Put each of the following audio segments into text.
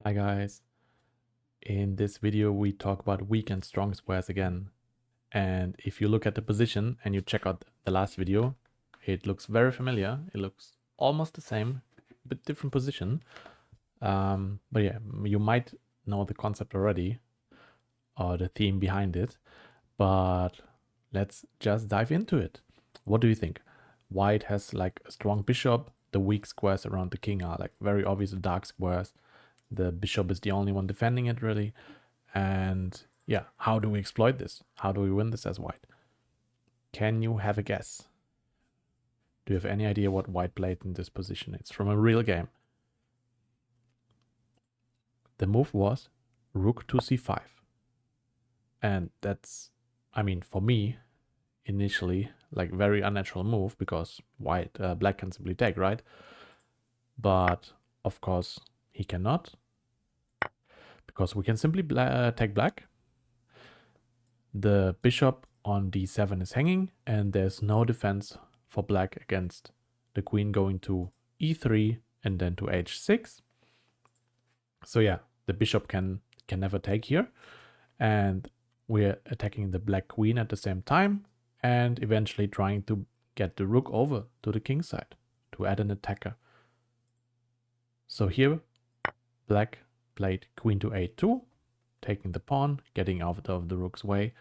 Hi guys, in this video we talk about weak and strong squares again, and if you look at the position and you check out the last video, it looks very familiar. It looks almost the same, but different position. But yeah, you might know the concept already or the theme behind it, but let's just dive into it. What do you think? White has like a strong bishop, the weak squares around the king are like very obvious dark squares. The bishop is the only one defending it really. And yeah, how do we exploit this? How do we win this as white? Can you have a guess? Do you have any idea what white played in this position? It's from a real game. The move was rook to c5. And that's, I mean, for me, initially, like very unnatural move because black can simply take, right? But of course, he cannot because we can simply take black. The bishop on d7 is hanging and there's no defense for black against the queen going to e3 and then to h6. So yeah, the bishop can never take here, and we're attacking the black queen at the same time and eventually trying to get the rook over to the king side to add an attacker. So here black played queen to a2, taking the pawn, getting out of the rook's way.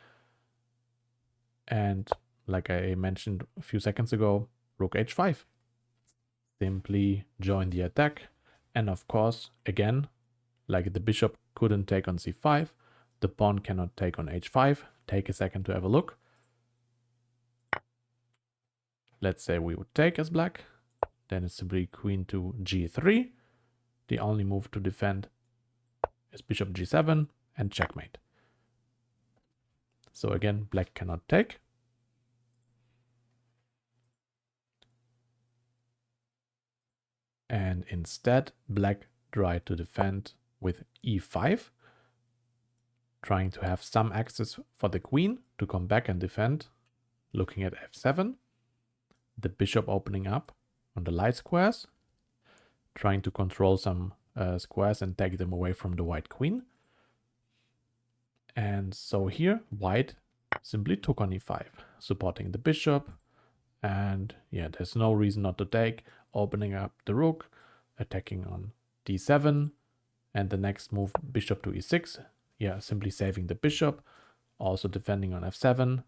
And like I mentioned a few seconds ago, rook h5. Simply join the attack. And of course, again, like the bishop couldn't take on c5, the pawn cannot take on h5. Take a second to have a look. Let's say we would take as black. Then it's simply queen to g3. The only move to defend is bishop g7 and checkmate. So again, black cannot take. And instead, black tried to defend with e5, trying to have some access for the queen to come back and defend, looking at f7, the bishop opening up on the light squares, trying to control some squares and take them away from the white queen. And so here, white simply took on e5, supporting the bishop. And yeah, there's no reason not to take, opening up the rook, attacking on d7, and the next move, bishop to e6. Yeah, simply saving the bishop, also defending on f7,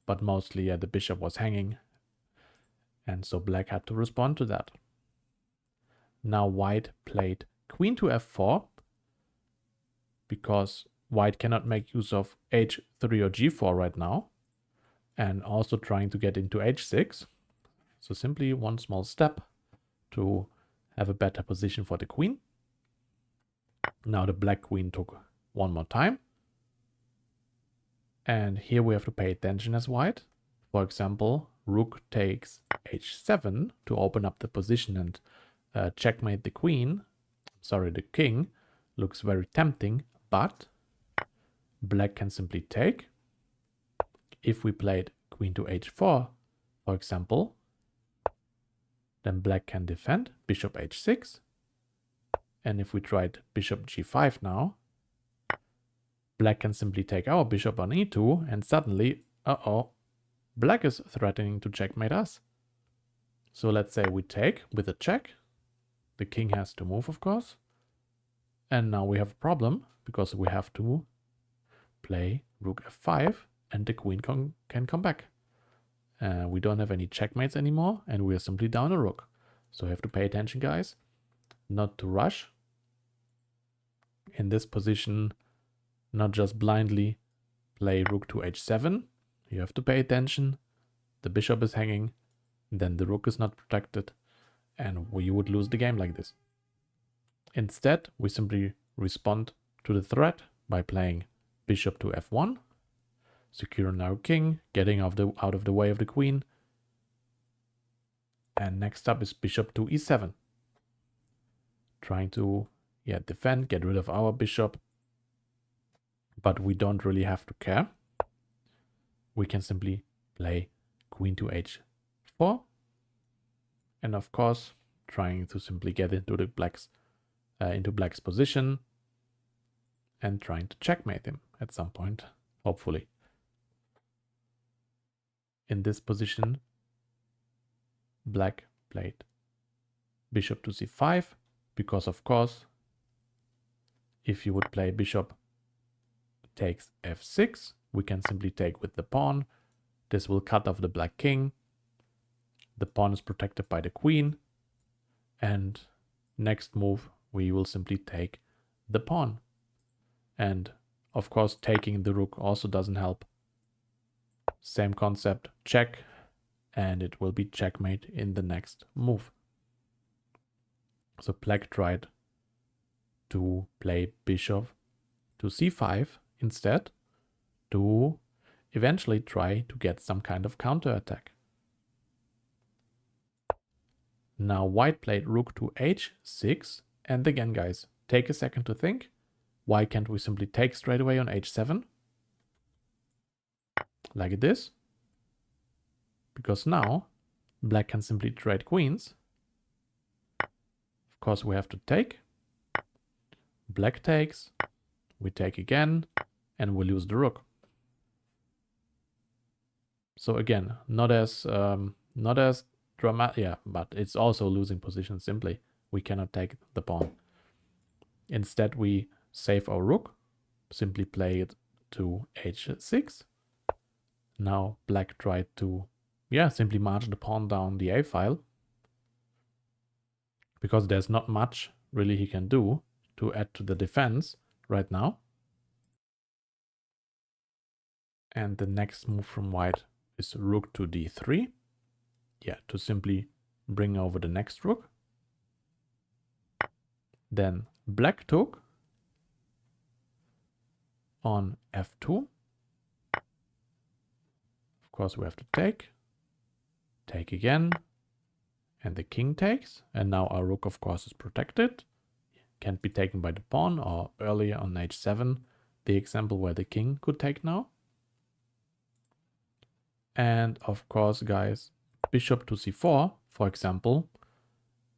but mostly the bishop was hanging. And so black had to respond to that. Now white played queen to f4, because white cannot make use of h3 or g4 right now, and also trying to get into h6. So simply one small step to have a better position for the queen. Now the black queen took one more time. And here we have to pay attention as white. For example, rook takes h7 to open up the position and checkmate the queen. Sorry, the king. Looks very tempting, but black can simply take. If we played queen to h4, for example, then black can defend, bishop h6. And if we tried bishop g5 now, black can simply take our bishop on e2, and suddenly, black is threatening to checkmate us. So let's say we take with a check. The king has to move, of course. And now we have a problem because we have to play rook f5 and the queen can come back. We don't have any checkmates anymore and we are simply down a rook. So you have to pay attention, guys, not to rush in this position, not just blindly play rook to h7. You have to pay attention. The bishop is hanging, then the rook is not protected, and we would lose the game like this. Instead, we simply respond to the threat by playing bishop to f1, securing our king, getting out of the way of the queen. And next up is bishop to e7, trying to defend, get rid of our bishop. But we don't really have to care. We can simply play queen to h4, and of course trying to simply get into the black's position. and trying to checkmate him at some point, hopefully. In this position, black played bishop to c5, because of course, if you would play bishop takes f6, we can simply take with the pawn. This will cut off the black king. The pawn is protected by the queen. And next move, we will simply take the pawn. And of course, taking the rook also doesn't help. Same concept, check, and it will be checkmate in the next move. So black tried to play bishop to c5 instead, to eventually try to get some kind of counterattack. Now white played rook to h6, and again guys, take a second to think. Why can't we simply take straight away on h7? Like this. Because now black can simply trade queens. Of course we have to take. Black takes, we take again, and we lose the rook. So again, not as dramatic, yeah, but it's also losing position simply. We cannot take the pawn. Instead we save our rook, simply play it to h6. Now black tried to, simply march the pawn down the a file, because there's not much really he can do to add to the defense right now. And the next move from white is rook to d3. Yeah, to simply bring over the next rook. Then black took on f2. Of course we have to take again, and the king takes, and now our rook of course is protected. Can't be taken by the pawn, or earlier on h7, the example where the king could take now. And of course guys, bishop to c4, for example,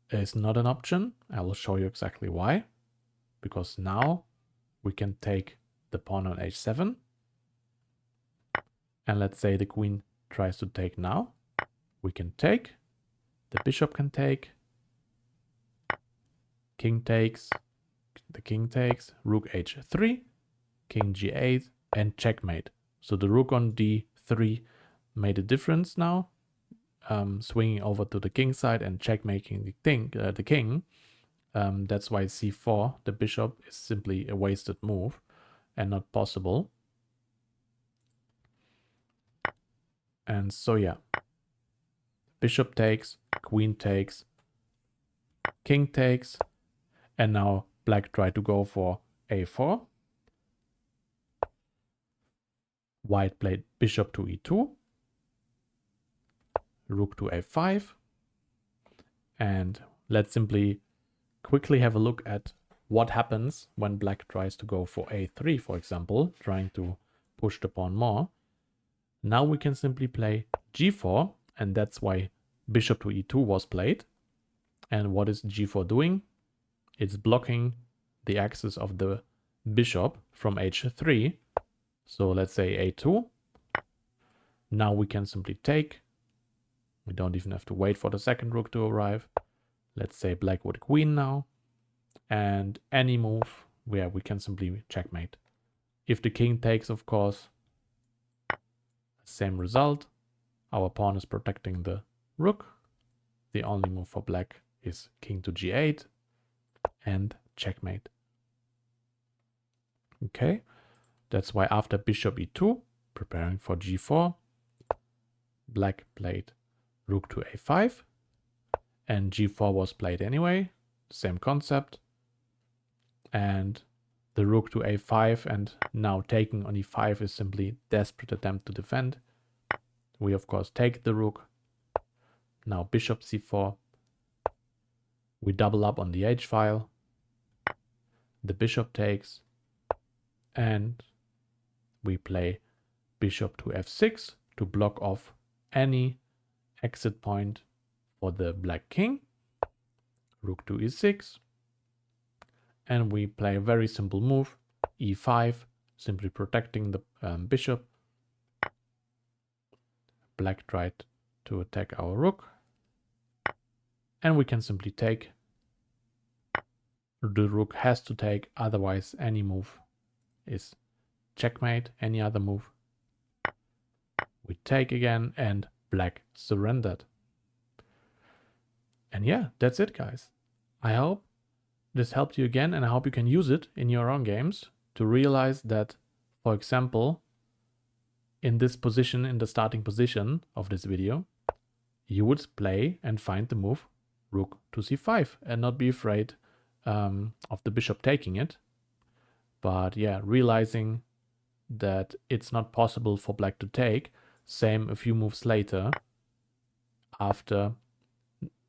is not an option. I will show you exactly why. Because now we can take the pawn on h7. And let's say the queen tries to take now. We can take, the bishop can take, king takes, the king takes, rook h3, king g8, and checkmate. So the rook on d3 made a difference now, swinging over to the king side and checkmating the king. That's why c4, the bishop, is simply a wasted move and not possible. And so yeah, bishop takes, queen takes, king takes, and now black tried to go for a4. White played bishop to e2, rook to a5, and let's simply quickly have a look at what happens when black tries to go for a3, for example, trying to push the pawn more. Now we can simply play g4, and that's why bishop to e2 was played. And what is g4 doing? It's blocking the axis of the bishop from h3. So let's say a2. Now we can simply take. We don't even have to wait for the second rook to arrive. Let's say black with queen now. And any move where we can simply checkmate. If the king takes, of course, same result. Our pawn is protecting the rook. The only move for black is king to g8 and checkmate. Okay, that's why after bishop e2, preparing for g4, black played rook to a5, and g4 was played anyway, same concept, and the rook to a5 and now taking on e5 is simply desperate attempt to defend. We of course take the rook, now bishop c4, we double up on the h file, the bishop takes, and we play bishop to f6 to block off any exit point for the black king, rook to e6, and we play a very simple move, e5, simply protecting the bishop. Black tried to attack our rook. And we can simply take. The rook has to take, otherwise any move is checkmate. Any other move. We take again, and black surrendered. And yeah, that's it, guys. I hope this helped you again, and I hope you can use it in your own games to realize that, for example, in this position, in the starting position of this video, you would play and find the move rook to c5 and not be afraid of the bishop taking it. But yeah, realizing that it's not possible for black to take, same a few moves later, after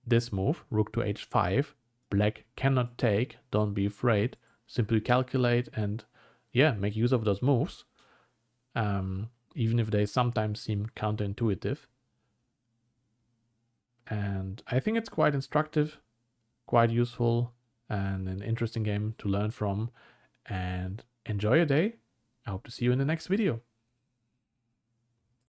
this move, rook to h5, black cannot take, don't be afraid, simply calculate and yeah, make use of those moves, even if they sometimes seem counterintuitive. And I think it's quite instructive, quite useful, and an interesting game to learn from. And enjoy your day. I hope to see you in the next video.